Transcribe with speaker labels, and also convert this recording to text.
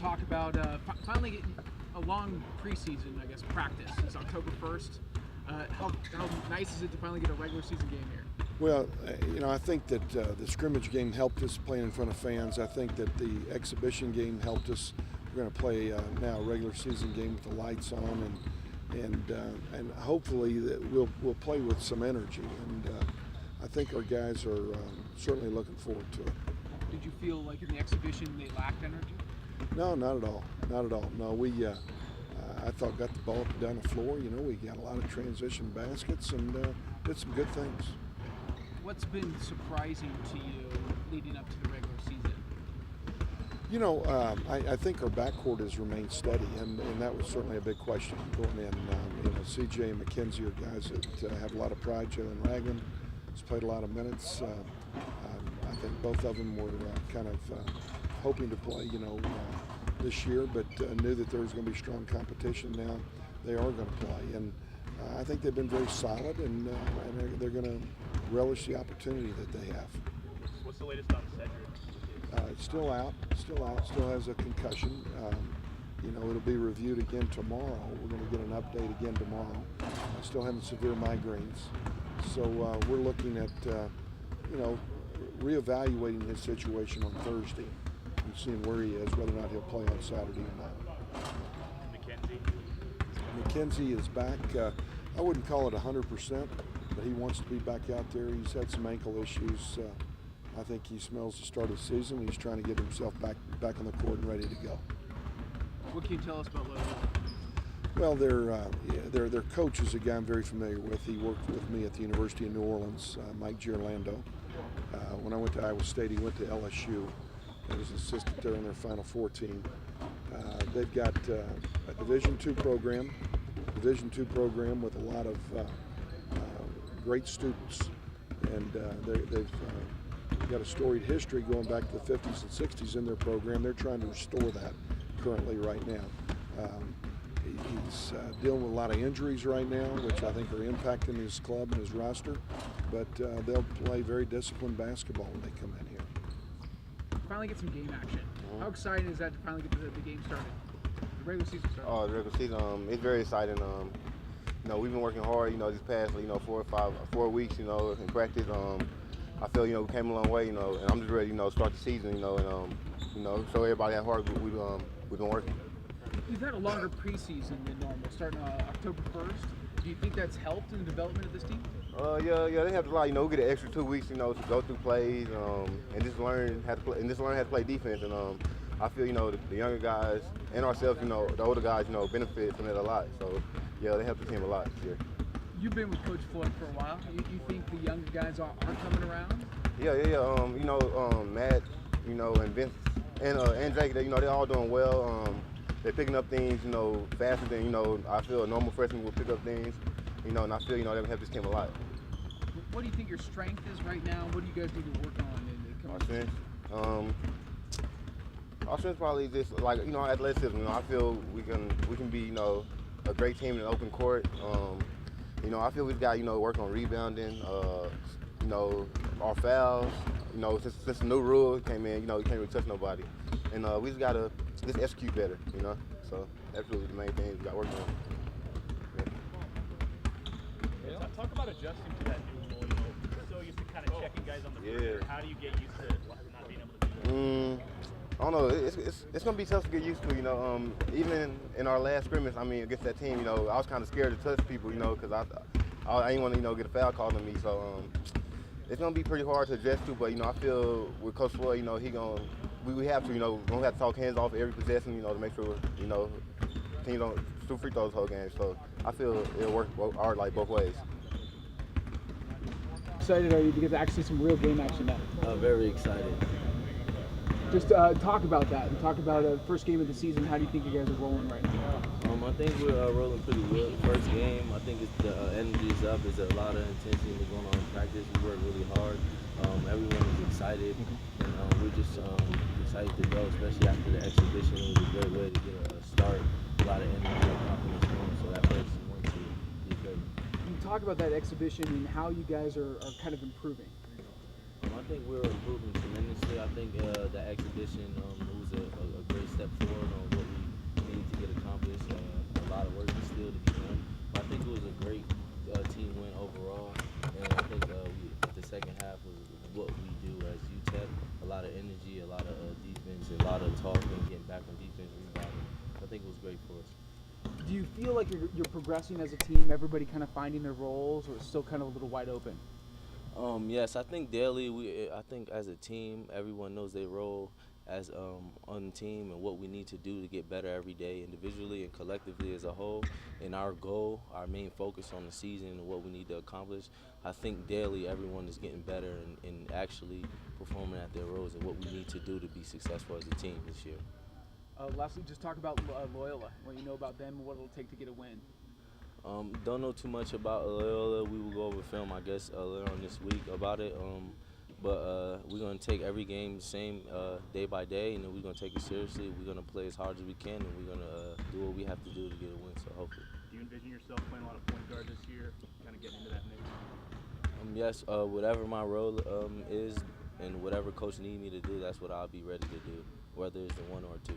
Speaker 1: talk about finally getting a long preseason, I guess, practice. It's October 1st. How nice is it to finally get a regular season game here?
Speaker 2: Well, I think that the scrimmage game helped us playing in front of fans. I think that the exhibition game helped us. We're going to play now a regular season game with the lights on, and hopefully that we'll play with some energy. And I think our guys are certainly looking forward to it.
Speaker 1: Did you feel like in the exhibition they lacked energy?
Speaker 2: No, not at all. Not at all. No, I thought got the ball up and down the floor. We got a lot of transition baskets and did some good things.
Speaker 1: What's been surprising to you leading up to the regular season?
Speaker 2: I think our backcourt has remained steady, and that was certainly a big question going in. CJ and McKenzie are guys that have a lot of pride. Jalen Ragland has played a lot of minutes. I think both of them were kind of hoping to play, this year, but knew that there was going to be strong competition. Now they are going to play, and I think they've been very solid, and they're going to relish the opportunity that they have.
Speaker 3: What's the latest on Cedric?
Speaker 2: Still out, still has a concussion. It'll be reviewed again tomorrow. We're going to get an update again tomorrow. Still having severe migraines. So we're looking at, reevaluating his situation on Thursday and seeing where he is, whether or not he'll play on Saturday or not. McKenzie is back. I wouldn't call it 100%, but he wants to be back out there. He's had some ankle issues. I think he smells the start of the season. He's trying to get himself back on the court and ready to go.
Speaker 1: What can you tell us about Loyola?
Speaker 2: Well, their coach is a guy I'm very familiar with. He worked with me at the University of New Orleans, Mike Girlando. When I went to Iowa State, he went to LSU. He was an assistant there on their Final Four team. They've got a Division II program with a lot of great students, and they've got a storied history going back to the 50s and 60s in their program. They're trying to restore that currently right now. He's dealing with a lot of injuries right now, which I think are impacting his club and his roster, but they'll play very disciplined basketball when they come in here.
Speaker 1: Finally get some game action. How exciting is that to finally get the game started? The regular season started.
Speaker 4: Oh, the regular season, it's very exciting. We've been working hard, these past, 4 weeks, in practice. I feel, we came a long way, and I'm just ready, to start the season, and show everybody how hard we've been working.
Speaker 1: You've had a longer preseason than normal, starting October 1st. Do you think that's helped in the development of this team?
Speaker 4: Yeah, they have a lot. We get an extra 2 weeks, to go through plays, and just learn how to play, how to play defense. And I feel, the younger guys and ourselves, the older guys, benefit from it a lot. So, yeah, they help the team a lot this year.
Speaker 1: You've been with Coach Floyd for a while. You think the younger guys are coming around?
Speaker 4: Yeah. Matt, and Vince, and Jake, they're all doing well. They're picking up things, faster than, I feel a normal freshman would pick up things, and I feel, they're going to help this team a lot.
Speaker 1: What do you think your strength is right now? What do you guys need to work on in the coming
Speaker 4: season? Our strength probably just, athleticism. I feel we can be, a great team in an open court. I feel we've got, work on rebounding, our fouls. Since the new rule came in, you can't really touch nobody. And we just got to just execute better, So that's really the main thing we got working on.
Speaker 3: Yeah. Talk about adjusting to that new rule. We're so used to kind of checking guys on the perimeter. How do you get used to not being able to do that?
Speaker 4: I don't know. It's gonna be tough to get used to. Even in our last scrimmage, against that team, I was kind of scared to touch people, because I didn't want to, get a foul called on me. So it's gonna be pretty hard to adjust to. But I feel with Coach Floyd, we have to, we don't have to talk hands off every possession, to make sure, teams don't shoot free throws the whole game. So I feel it'll work hard both ways.
Speaker 1: Excited are you to get to actually some real game action now?
Speaker 5: Very excited.
Speaker 1: Just talk about that and talk about the first game of the season. How do you think you guys are rolling right now?
Speaker 5: I think we're rolling pretty well. First game, I think the energy is up. There's a lot of intensity going on in practice. We work really hard. Everyone is excited, and we're just excited to go, especially after the exhibition. It was a great way to get a start, a lot of energy and confidence going, so that first one to be good.
Speaker 1: Can you talk about that exhibition and how you guys are kind of improving?
Speaker 5: I think we're improving tremendously. I think the exhibition was a great step step forward on what we need to get accomplished. A lot of work is still to be done. But I think it was a great team win overall, and I think the second half was what we do as UTEP. A lot of energy, a lot of defense, a lot of talking, getting back on defense, rebounding. I think it was great for us.
Speaker 1: Do you feel like you're progressing as a team, everybody kind of finding their roles, or it's still kind of a little wide open?
Speaker 5: Yes, I think daily, I think as a team, everyone knows their role as on the team and what we need to do to get better every day, individually and collectively as a whole. And our goal, our main focus on the season and what we need to accomplish, I think daily everyone is getting better and actually performing at their roles and what we need to do to be successful as a team this year.
Speaker 1: Lastly, just talk about Loyola, what you know about them and what it'll take to get a win.
Speaker 5: Don't know too much about Loyola. We will go over film, I guess, later on this week about it. But we're going to take every game the same day by day, and then we're going to take it seriously. We're going to play as hard as we can, and we're going to do what we have to do to get a win, so hopefully.
Speaker 3: Do you envision yourself playing a lot of point guard this year, kind of getting into that mix?
Speaker 5: Yes, whatever my role is and whatever coach needs me to do, that's what I'll be ready to do, whether it's the 1 or 2.